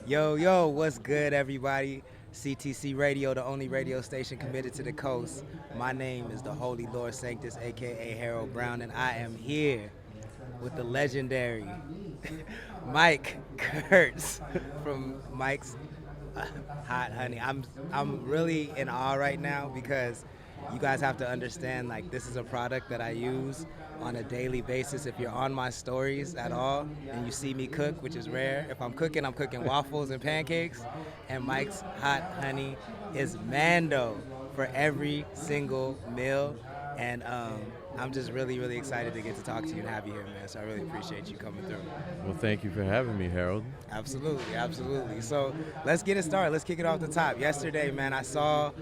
Yo, yo, what's good, everybody? CTC Radio, the only radio station committed to the coast. My name is the Holy Lorde Sanctus, aka Harold Brown, and I am here with the legendary Mike Kurtz from Mike's Hot Honey. I'm really in awe right now because you guys have to understand, like, this is a product that I use on a daily basis. If you're on my stories at all and you see me cook, which is rare, if I'm cooking waffles and pancakes, and Mike's Hot Honey is Mando for every single meal. And I'm just really, really excited to get to talk to you and have you here, man. So I really appreciate you coming through. Well, thank you for having me, Harold. Absolutely, absolutely. So let's get it started. Let's kick it off the top. Yesterday, man, I saw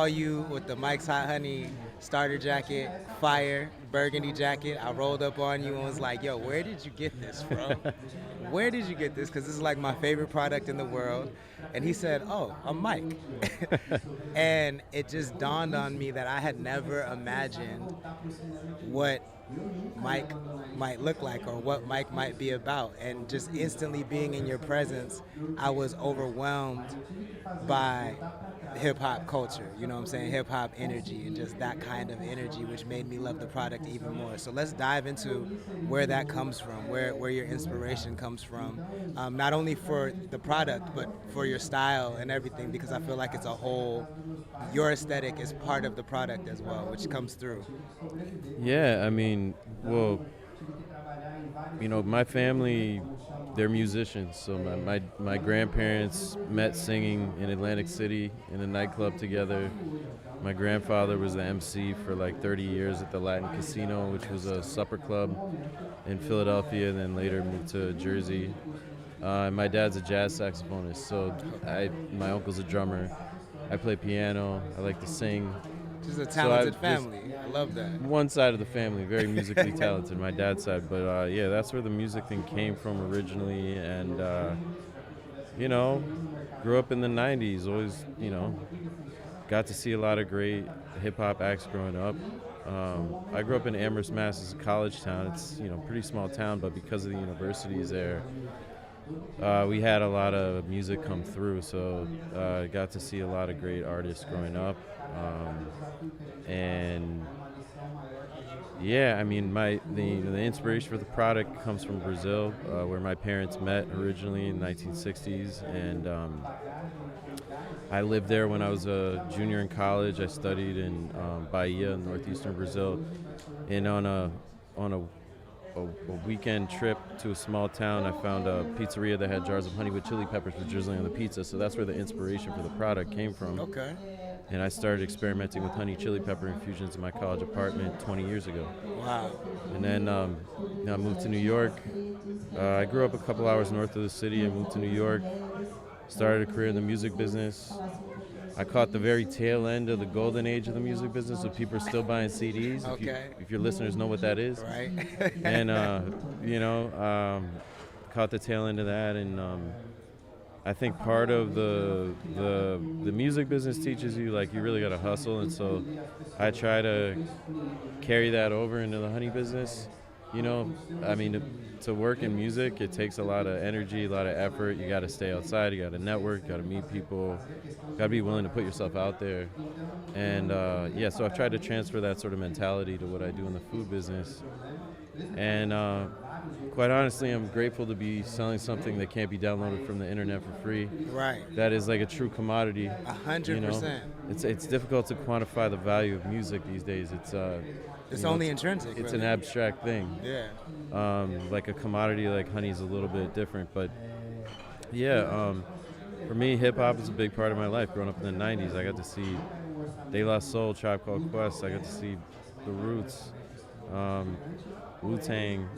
you with the Mike's Hot Honey starter jacket, fire, burgundy jacket. I rolled up on you and was like, yo, where did you get this from? Where did you get this? Because this is like my favorite product in the world. And he said, oh, I'm Mike. And it just dawned on me that I had never imagined what Mike might look like or what Mike might be about. And just instantly being in your presence, I was overwhelmed by hip-hop culture, you know what I'm saying, hip-hop energy, and just that kind of energy, which made me love the product even more. So let's dive into where that comes from, where your inspiration comes from, not only for the product, but for your style and everything, because I feel like it's a whole, your aesthetic is part of the product as well, which comes through. Yeah, I mean, well, my family, they're musicians. So my grandparents met singing in Atlantic City in a nightclub together. My grandfather was the MC for like 30 years at the Latin Casino, which was a supper club in Philadelphia, and then later moved to Jersey. And my dad's a jazz saxophonist, so my uncle's a drummer. I play piano. I like to sing. Just a talented family. I love that. One side of the family, very musically talented, my dad's side. But yeah, that's where the music thing came from originally. And, grew up in the 90s, always, got to see a lot of great hip-hop acts growing up. I grew up in Amherst, Mass. It's a college town. It's, pretty small town, but because of the universities there, we had a lot of music come through, so I got to see a lot of great artists growing up. And yeah, I mean, the inspiration for the product comes from Brazil, where my parents met originally in the 1960s, and I lived there when I was a junior in college. I studied in Bahia, in northeastern Brazil, and on a weekend trip to a small town, I found a pizzeria that had jars of honey with chili peppers for drizzling on the pizza. So that's where the inspiration for the product came from. Okay. And I started experimenting with honey chili pepper infusions in my college apartment 20 years ago. Wow. And then I moved to New York. I grew up a couple hours north of the city. I moved to New York, started a career in the music business. I caught the very tail end of the golden age of the music business, so people are still buying CDs. Okay. If your listeners know what that is. Right. And, caught the tail end of that. And I think part of the music business teaches you, like, you really got to hustle. And so I try to carry that over into the honey business. I mean, to work in music, it takes a lot of energy, a lot of effort. You got to stay outside, you got to network, you got to meet people, got to be willing to put yourself out there. And so I've tried to transfer that sort of mentality to what I do in the food business. And quite honestly, I'm grateful to be selling something that can't be downloaded from the internet for free. Right. That is like a true commodity. 100%. It's difficult to quantify the value of music these days. It's only intrinsic. It's really an abstract thing. Yeah. Like a commodity like honey is a little bit different, but yeah. For me, hip hop is a big part of my life. Growing up in the '90s, I got to see De La Soul, Tribe Called Quest. I got to see The Roots, Wu-Tang,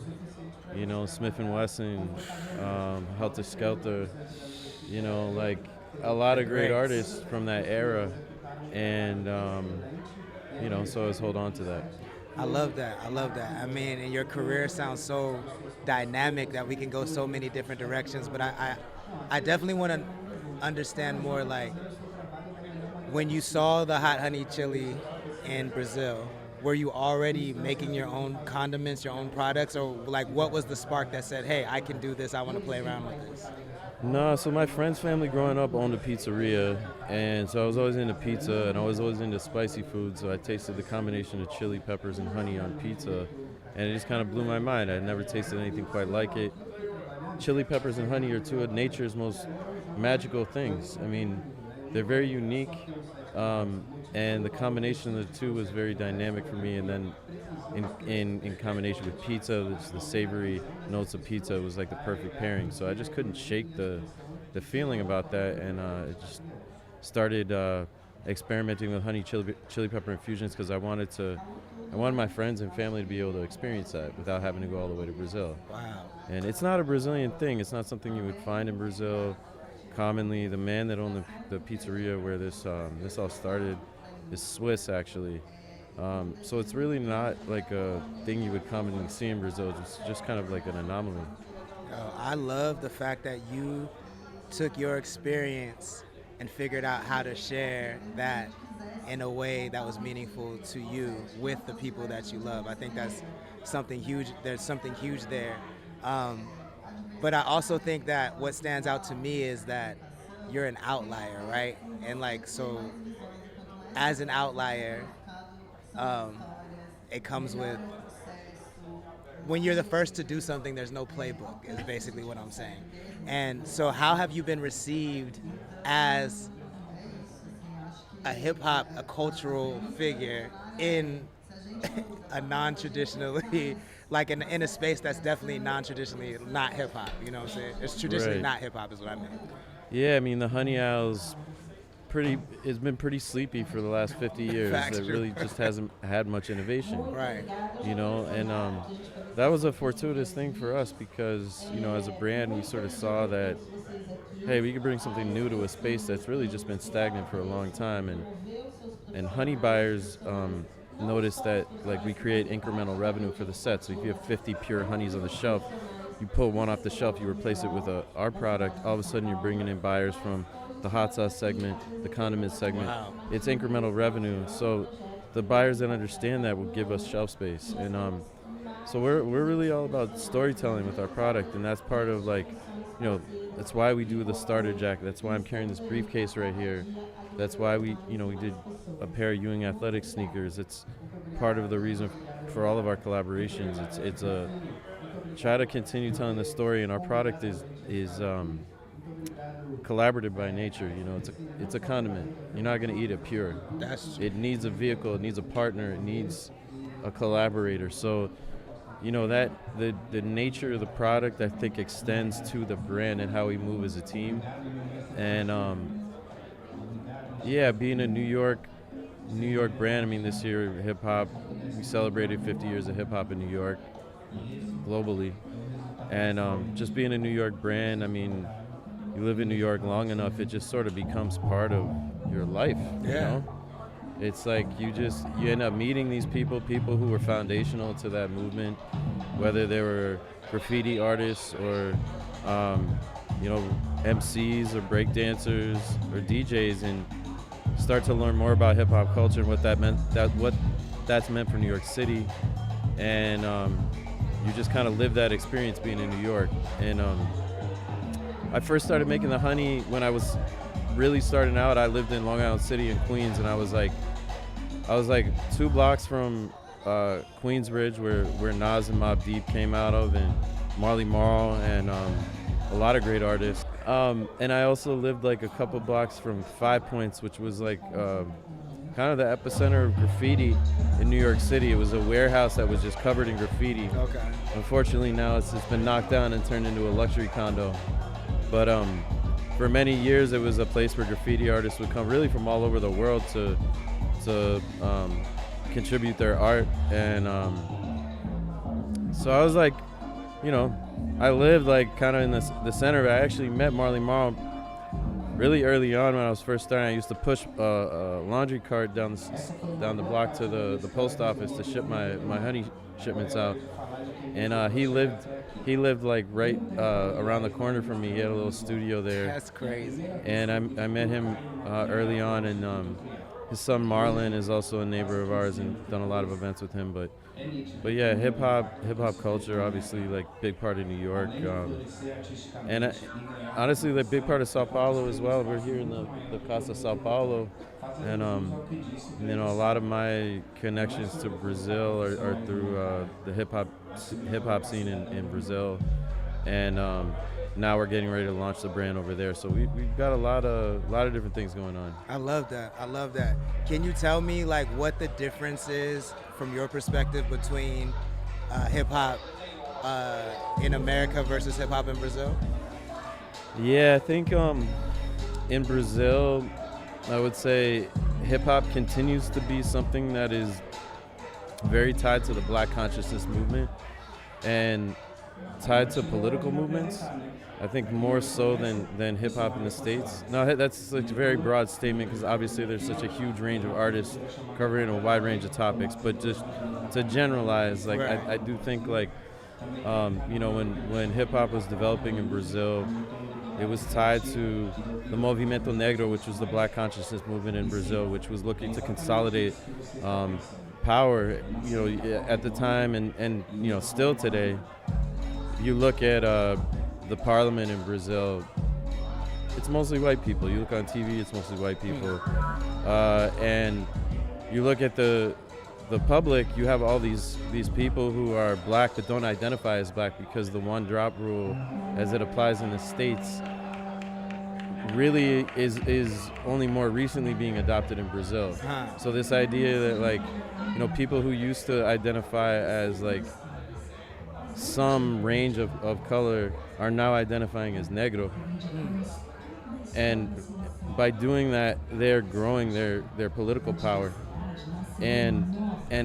Smith and Wesson, Helter Skelter. Like a lot of great artists from that era, and so I always hold on to that. I love that. I mean, and your career sounds so dynamic that we can go so many different directions. But I definitely want to understand more, like, when you saw the hot honey chili in Brazil, were you already making your own condiments, your own products, or like what was the spark that said, hey, I can do this, I want to play around with this? No, so my friend's family growing up owned a pizzeria, and so I was always into pizza, and I was always into spicy food, so I tasted the combination of chili peppers and honey on pizza, and it just kind of blew my mind. I'd never tasted anything quite like it. Chili peppers and honey are two of nature's most magical things. I mean, they're very unique, and the combination of the two was very dynamic for me, and then in combination with pizza, the savory notes of pizza was like the perfect pairing. So I just couldn't shake the feeling about that, and it just started experimenting with honey chili pepper infusions because I wanted my friends and family to be able to experience that without having to go all the way to Brazil. Wow. And it's not a Brazilian thing. It's not something you would find in Brazil commonly. The man that owned the pizzeria where this all started is Swiss, actually. So it's really not like a thing you would commonly see in Brazil. It's just kind of like an anomaly. I love the fact that you took your experience and figured out how to share that in a way that was meaningful to you with the people that you love. I think that's something huge. There's something huge there. But I also think that what stands out to me is that you're an outlier, right? And like, so as an outlier, it comes with, when you're the first to do something, there's no playbook, is basically what I'm saying. And so how have you been received as a hip-hop, a cultural figure in a non-traditionally, like in a space that's definitely non-traditionally not hip-hop, you know what I'm saying? It's traditionally Right. not hip-hop is what I mean. Yeah, I mean, the Honey Owl's it's been pretty sleepy for the last 50 years. Facts, It true. really just hasn't had much innovation. Right. You know, and that was a fortuitous thing for us because, you know, as a brand, we sort of saw that, hey, we could bring something new to a space that's really just been stagnant for a long time. And honey buyers noticed that, like, we create incremental revenue for the set. So if you have 50 pure honeys on the shelf, you pull one off the shelf, you replace it with our product, all of a sudden you're bringing in buyers from the hot sauce segment, the condiment segment. Wow. It's incremental revenue. So the buyers that understand that will give us shelf space. And so we're really all about storytelling with our product, and that's part of, like, you know, that's why we do the starter jacket. That's why I'm carrying this briefcase right here. That's why we did a pair of Ewing athletic sneakers. It's part of the reason for all of our collaborations. It's a try to continue telling the story, and our product is collaborative by nature. You know, it's a condiment. You're not going to eat it pure. That's It needs a vehicle. It needs a partner. It needs a collaborator. So, you know, that the nature of the product, I think, extends to the brand and how we move as a team. And yeah, being a New York brand. I mean, this year hip hop, we celebrated 50 years of hip hop in New York, globally, and just being a New York brand. I mean, you live in New York long enough, it just sort of becomes part of your life. You Yeah. know, it's like you end up meeting these people who were foundational to that movement, whether they were graffiti artists or you know, MCs or breakdancers or DJs, and start to learn more about hip hop culture and what that's meant for New York City, and you just kind of live that experience being in New York. And I first started making the honey when I was really starting out. I lived in Long Island City in Queens, and I was like 2 blocks from Queensbridge, where Nas and Mobb Deep came out of, and Marley Marl, and a lot of great artists. And I also lived like a couple blocks from 5 Points, which was like kind of the epicenter of graffiti in New York City. It was a warehouse that was just covered in graffiti. okay. Unfortunately, now it's been knocked down and turned into a luxury condo. But for many years, it was a place where graffiti artists would come really from all over the world to contribute their art. And so I was like, you know, I lived like kind of in the center. I actually met Marley Marl really early on when I was first starting. I used to push a laundry cart down the block to the post office to ship my honey shipments out. And he lived like right around the corner from me. He had a little studio there. That's crazy. And I met him early on, and his son Marlon is also a neighbor of ours and done a lot of events with him. But yeah, hip hop culture, obviously, like big part of New York, and honestly, like big part of Sao Paulo as well. We're here in the Casa Sao Paulo, and you know, a lot of my connections to Brazil are through the hip hop scene in Brazil, and now we're getting ready to launch the brand over there. So we've got a lot of different things going on. I love that. Can you tell me like what the difference is from your perspective between hip hop in America versus hip hop in Brazil? Yeah, I think in Brazil, I would say hip hop continues to be something that is very tied to the Black consciousness movement and tied to political movements. I think more so than hip hop in the States. No, that's a very broad statement because obviously there's such a huge range of artists covering a wide range of topics. But just to generalize, like right. I do think like you know, when hip hop was developing in Brazil, it was tied to the Movimento Negro, which was the Black consciousness movement in Brazil, which was looking to consolidate power. You know, at the time and you know still today, you look at the parliament in Brazil, it's mostly white people. You look on TV, it's mostly white people. And you look at the public, you have all these people who are black but don't identify as black because the one drop rule, as it applies in the States, really is only more recently being adopted in Brazil. So this idea that like, you know, people who used to identify as like some range of color are now identifying as negro, and by doing that they're growing their political power, and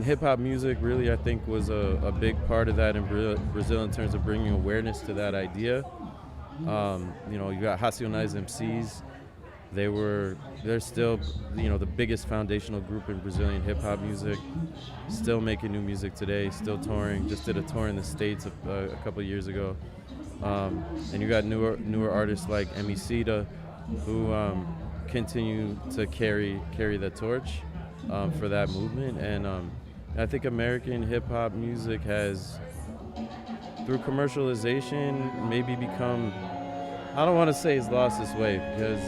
hip-hop music really I think was a big part of that in Brazil in terms of bringing awareness to that idea. You know, you got Racionais MCs. They're still, you know, the biggest foundational group in Brazilian hip-hop music, still making new music today, still touring, just did a tour in the States a couple of years ago. And you got newer artists like Emicida, who continue to carry the torch for that movement. And I think American hip-hop music has, through commercialization, maybe become, I don't want to say it's lost its way, because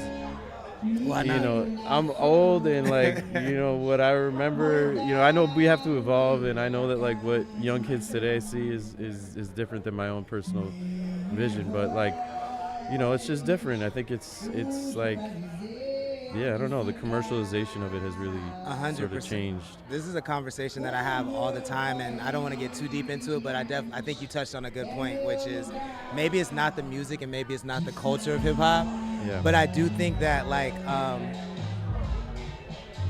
why not? You know, I'm old and like, you know, what I remember, you know, I know we have to evolve, and I know that like what young kids today see is different than my own personal vision, but like, you know, it's just different. I think it's like, yeah, I don't know, the commercialization of it has really 100%. Sort of changed. This is a conversation that I have all the time, and I don't want to get too deep into it, but I think you touched on a good point, which is maybe it's not the music and maybe it's not the culture of hip-hop, yeah. But I do think that like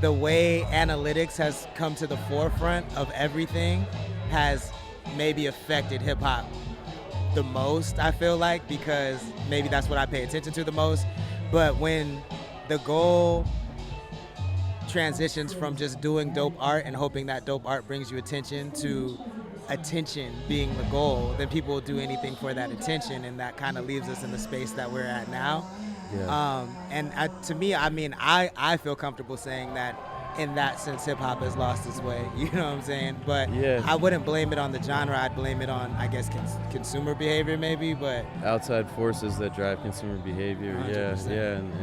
the way analytics has come to the forefront of everything has maybe affected hip-hop the most, I feel like, because maybe that's what I pay attention to the most. But when the goal transitions from just doing dope art and hoping that dope art brings you attention to attention being the goal, then people will do anything for that attention, and that kind of leaves us in the space that we're at now. Yeah. To me, I mean, I feel comfortable saying that in that sense hip-hop has lost its way, you know what I'm saying? But yeah. I wouldn't blame it on the genre, I'd blame it on, I guess, consumer behavior maybe, but... outside forces that drive consumer behavior, 100%. And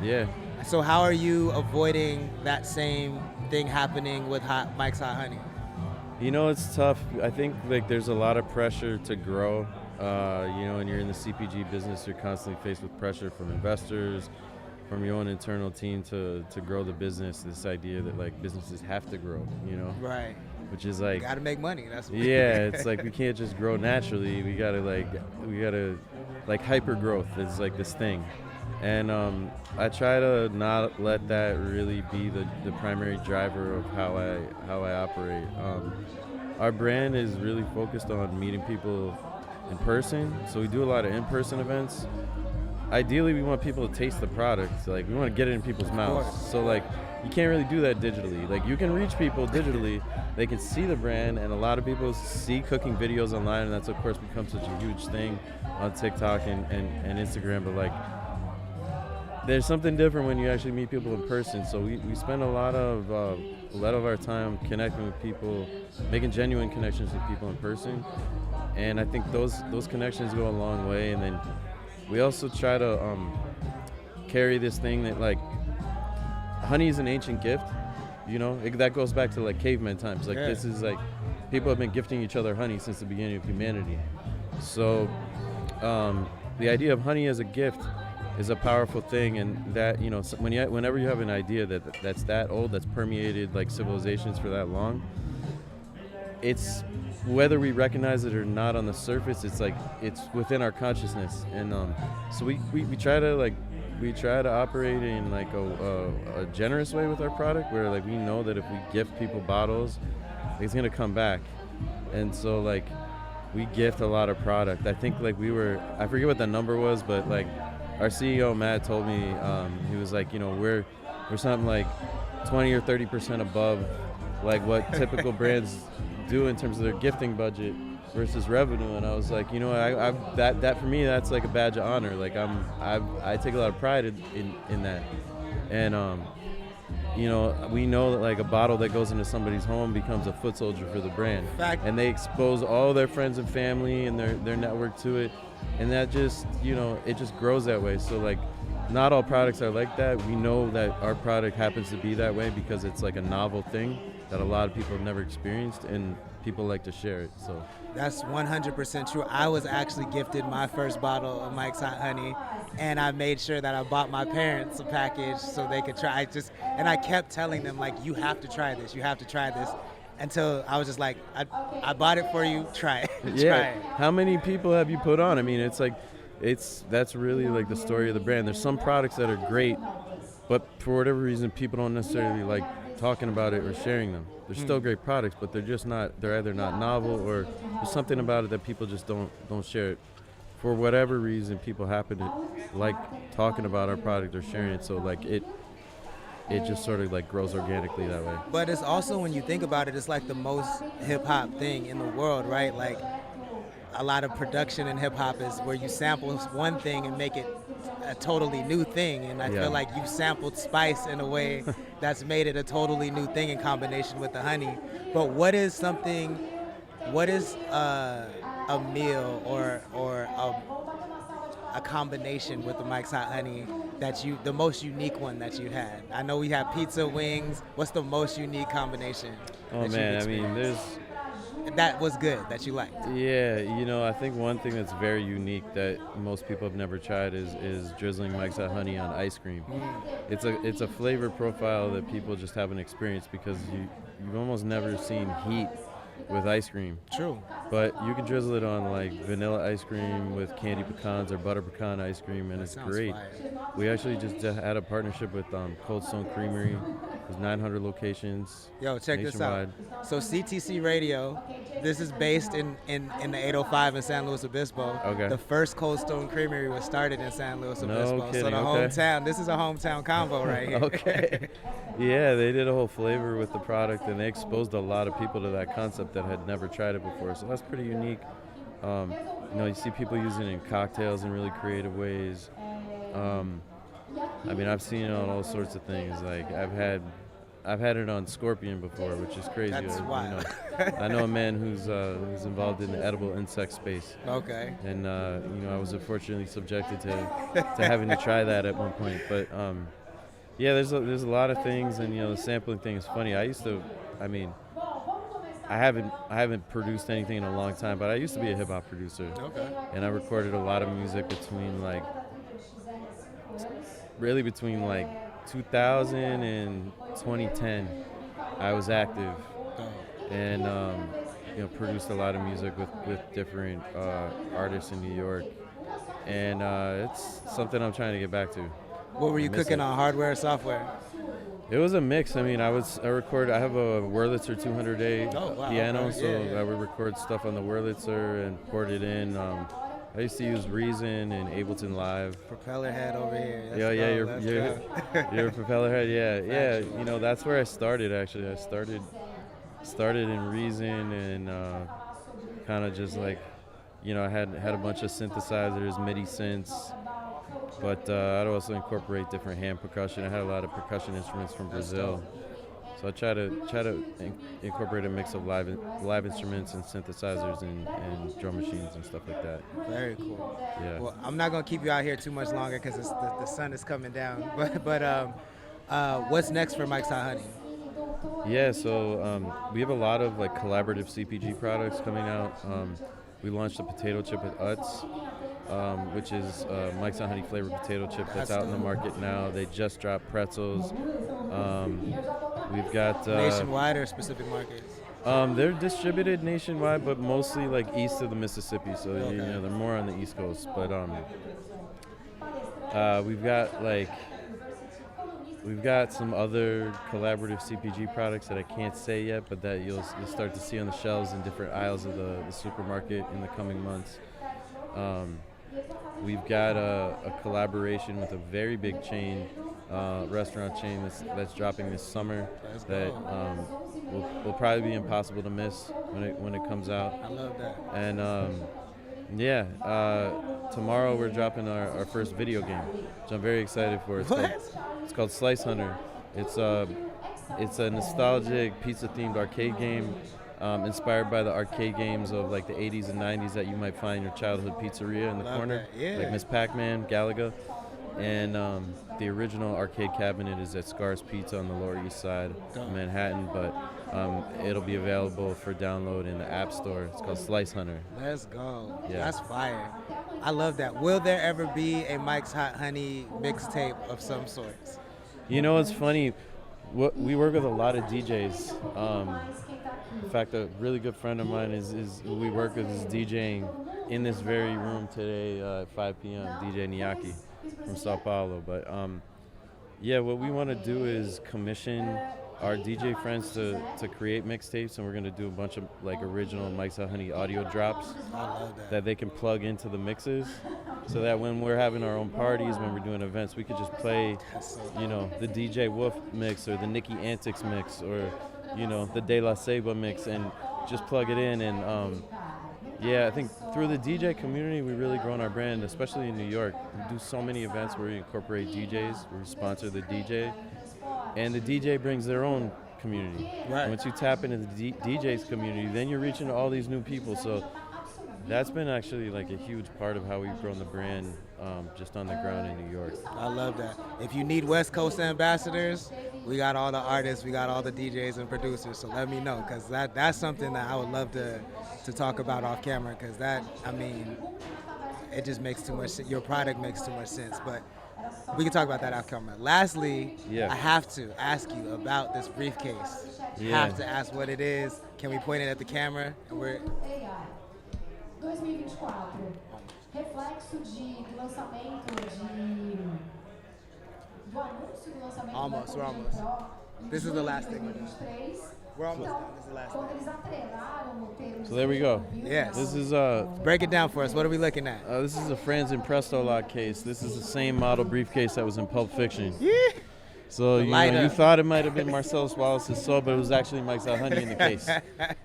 yeah. So how are you avoiding that same thing happening with Mike's Hot Honey? You know, it's tough. I think like there's a lot of pressure to grow. You know, when you're in the CPG business, you're constantly faced with pressure from investors, from your own internal team to grow the business. This idea that like businesses have to grow, you know? Right. Which is like, gotta make money. That's what it's like we can't just grow naturally. We gotta hyper growth is like this thing. And I try to not let that really be the primary driver of how I operate. Our brand is really focused on meeting people in person, so we do a lot of in-person events. Ideally, we want people to taste the product. Like, we want to get it in people's mouths. So like, you can't really do that digitally. Like, you can reach people digitally. They can see the brand, and a lot of people see cooking videos online, and that's of course become such a huge thing on TikTok and Instagram. But like, there's something different when you actually meet people in person. So we spend a lot of our time connecting with people, making genuine connections with people in person, and I think those connections go a long way. And then we also try to carry this thing that, like, honey is an ancient gift. That goes back to like caveman times. Like, this is like, people have been gifting each other honey since the beginning of humanity. So the idea of honey as a gift is a powerful thing, and that, whenever you have an idea that's that old, that's permeated like civilizations for that long, it's, whether we recognize it or not on the surface, it's like it's within our consciousness. And so we try to operate in like a generous way with our product, where like we know that if we gift people bottles, it's gonna come back. And so like we gift a lot of product. I think like I forget what the number was, but like our CEO Matt told me, he was like, we're something like 20 or 30% above like what typical brands do in terms of their gifting budget versus revenue. And I was like, that for me, that's like a badge of honor. Like I take a lot of pride in that. And we know that like a bottle that goes into somebody's home becomes a foot soldier for the brand. And they expose all their friends and family and their network to it. And that just, it just grows that way. So like, not all products are like that. We know that our product happens to be that way because it's like a novel thing that a lot of people have never experienced, and people like to share it. So that's 100% true. I was actually gifted my first bottle of Mike's Hot Honey, and I made sure that I bought my parents a package so they could try. And I kept telling them, like, you have to try this, you have to try this, until I was just like, I bought it for you, try it. Try it. How many people have you put on? I mean, it's like, that's really like the story of the brand. There's some products that are great, but for whatever reason, people don't necessarily like talking about it or sharing them. They're still great products, but they're either not novel, or there's something about it that people just don't share it. For whatever reason, people happen to like talking about our product or sharing it. So like it just sort of like grows organically that way. But it's also, when you think about it, it's like the most hip hop thing in the world, right? Like, a lot of production in hip hop is where you sample one thing and make it a totally new thing. And I feel like you sampled spice in a way that's made it a totally new thing in combination with the honey. But what is a meal or a combination with the Mike's Hot Honey the most unique one that you had? I know we have pizza, wings. What's the most unique combination? Oh man, I mean, that was good, that you liked? Yeah, I think one thing that's very unique that most people have never tried is drizzling Mike's Hot Honey on ice cream. It's a flavor profile that people just haven't experienced, because you've almost never seen heat with ice cream. True. But you can drizzle it on like vanilla ice cream with candy pecans or butter pecan ice cream, and it's great. Fire. We actually just had a partnership with Cold Stone Creamery. There's 900 locations. Yo, check nationwide. This out. So CTC Radio, this is based in the 805 in San Luis Obispo. Okay. The first Cold Stone Creamery was started in San Luis Obispo. No kidding. So the hometown, this is a hometown combo right here. Okay. Yeah, they did a whole flavor with the product, and they exposed a lot of people to that concept that had never tried it before. So that's pretty unique. You see people using it in cocktails in really creative ways. I mean, I've seen it on all sorts of things. Like I've had it on scorpion before, which is crazy. That's wild. I know a man who's involved in the edible insect space. Okay. And I was unfortunately subjected to having to try that at one point. But yeah, there's a lot of things, and the sampling thing is funny. I haven't produced anything in a long time, but I used to be a hip hop producer. Okay. And I recorded a lot of music between 2000 and 2010. I was active, and produced a lot of music with different artists in New York, and it's something I'm trying to get back to. What were you cooking on, hardware or software? It was a mix. I mean, I have a Wurlitzer 200A piano, okay. so I would record stuff on the Wurlitzer and port it in. I used to use Reason and Ableton Live. Propeller head over here. You're a propeller head. Yeah. That's where I started. Actually, I started in Reason, and kind of just like, I had a bunch of synthesizers, MIDI synths, But I'd also incorporate different hand percussion. I had a lot of percussion instruments from Brazil. So I try to incorporate a mix of live instruments and synthesizers and drum machines and stuff like that. Very cool. Yeah. Well, I'm not gonna keep you out here too much longer because the sun is coming down. But what's next for Mike's Hot Honey? Yeah. So we have a lot of like collaborative CPG products coming out. We launched a potato chip with Utz, which is Mike's Hot Honey flavored potato chip that's out in the market now. They just dropped pretzels. We've got nationwide or specific markets? They're distributed nationwide, but mostly like east of the Mississippi. So Okay. they're more on the East Coast. But we've got some other collaborative CPG products that I can't say yet, but that you'll start to see on the shelves in different aisles of the supermarket in the coming months. We've got a collaboration with a very big chain, restaurant chain that's dropping this summer that will probably be impossible to miss when it comes out. I love that. And tomorrow we're dropping our first video game, which I'm very excited for. It's called Slice Hunter. It's a nostalgic pizza-themed arcade game. Inspired by the arcade games of like the 80s and 90s that you might find in your childhood pizzeria in the corner, like Miss Pac-Man, Galaga. And the original arcade cabinet is at Scar's Pizza on the Lower East Side of Manhattan, but it'll be available for download in the App Store. It's called Slice Hunter. Let's go. Yeah. That's fire. I love that. Will there ever be a Mike's Hot Honey mixtape of some sorts? You know, it's funny. We work with a lot of DJs. In fact, a really good friend of mine is who we work with is DJing in this very room today at 5 p.m. DJ Niaki from Sao Paulo. But what we want to do is commission our DJ friends to create mixtapes, and we're going to do a bunch of like original Mike's Hot Honey audio drops that they can plug into the mixes, so that when we're having our own parties, when we're doing events, we could just play, the DJ Wolf mix or the Nicky Antics mix or, the De La Ceiba mix, and just plug it in. And I think through the DJ community, we've really grown our brand, especially in New York. We do so many events where we incorporate DJs, we sponsor the DJ, and the DJ brings their own community. Right. And once you tap into the DJ's community, then you're reaching all these new people. So that's been actually like a huge part of how we've grown the brand just on the ground in New York. I love that. If you need West Coast ambassadors, we got all the artists, we got all the DJs and producers, so let me know, because that's something that I would love to talk about off camera, because it just makes too much sense. Your product makes too much sense, but we can talk about that off camera. Lastly, I have to ask you about this briefcase. Have to ask what it is. Can we point it at the camera? And we're 2024, reflexo de lançamento do anúncio do lançamento almost. We're almost. This is the last thing we're doing. We're almost done. This is the last thing. So there we go. Yes. This is break it down for us. What are we looking at? This is a Franz and Presto lock case. This is the same model briefcase that was in Pulp Fiction. Yeah. So you thought it might have been Marcellus Wallace's soul, but it was actually Mike's Hot Honey in the case.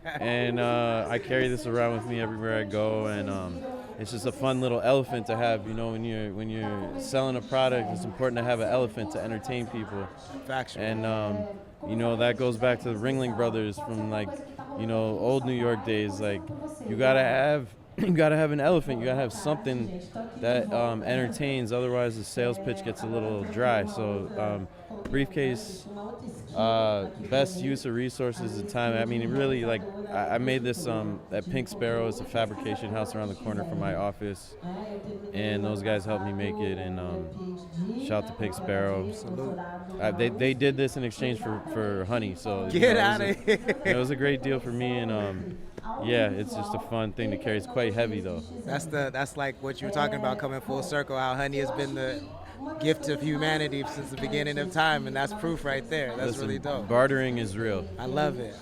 And I carry this around with me everywhere I go, and it's just a fun little elephant to have. When you're selling a product, it's important to have an elephant to entertain people. Factual. And that goes back to the Ringling Brothers from old New York days. Like you gotta have an elephant. You gotta have something that entertains. Otherwise, the sales pitch gets a little dry. So, briefcase, best use of resources and time. I mean, it really I made this at Pink Sparrow. It's a fabrication house around the corner from my office, and those guys helped me make it. And shout out to Pink Sparrow. They did this in exchange for honey. So get out of here. It was a great deal for me, and it's just a fun thing to carry. It's quite heavy though. That's like what you were talking about, coming full circle, how honey has been the gift of humanity since the beginning of time, and that's proof right there. That's really dope. Bartering is real. I love it.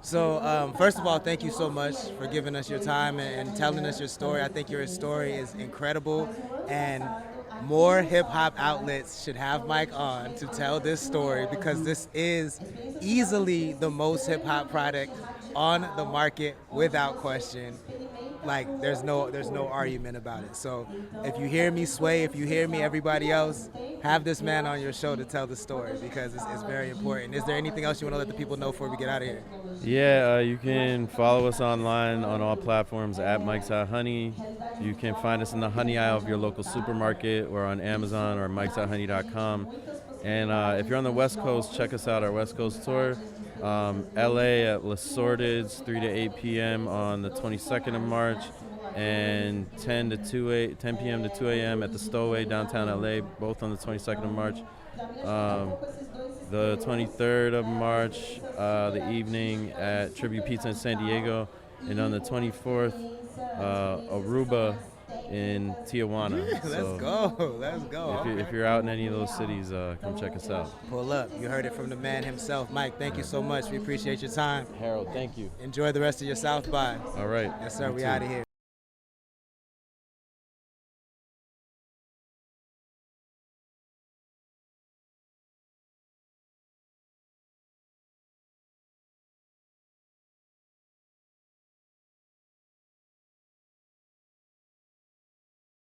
So first of all, thank you so much for giving us your time and telling us your story. I think your story is incredible, and more hip-hop outlets should have Mike on to tell this story, because this is easily the most hip-hop product on the market without question. like there's no argument about it. So if you hear me sway, if you hear me, everybody else, have this man on your show to tell the story because it's very important. Is there anything else you want to let the people know before we get out of here? Yeah, you can follow us online on all platforms at Mike's Hot Honey. You can find us in the honey aisle of your local supermarket or on Amazon or mikeshothoney.com. And if you're on the West Coast, check us out, our West Coast tour. LA at Les Sordids, 3 to 8 p.m. on the 22nd of March, and 10 p.m. to 2 a.m. at the Stowaway, downtown LA, both on the 22nd of March. The 23rd of March, the evening at Tribute Pizza in San Diego, and on the 24th, Aruba in Tijuana. Let's go. If you're out in any of those cities, come check us out. Pull up. You heard it from the man himself. Mike, thank you so much. We appreciate your time. Harold, thank you. Enjoy the rest of your South by. All right. Yes, sir. You We too. out of here.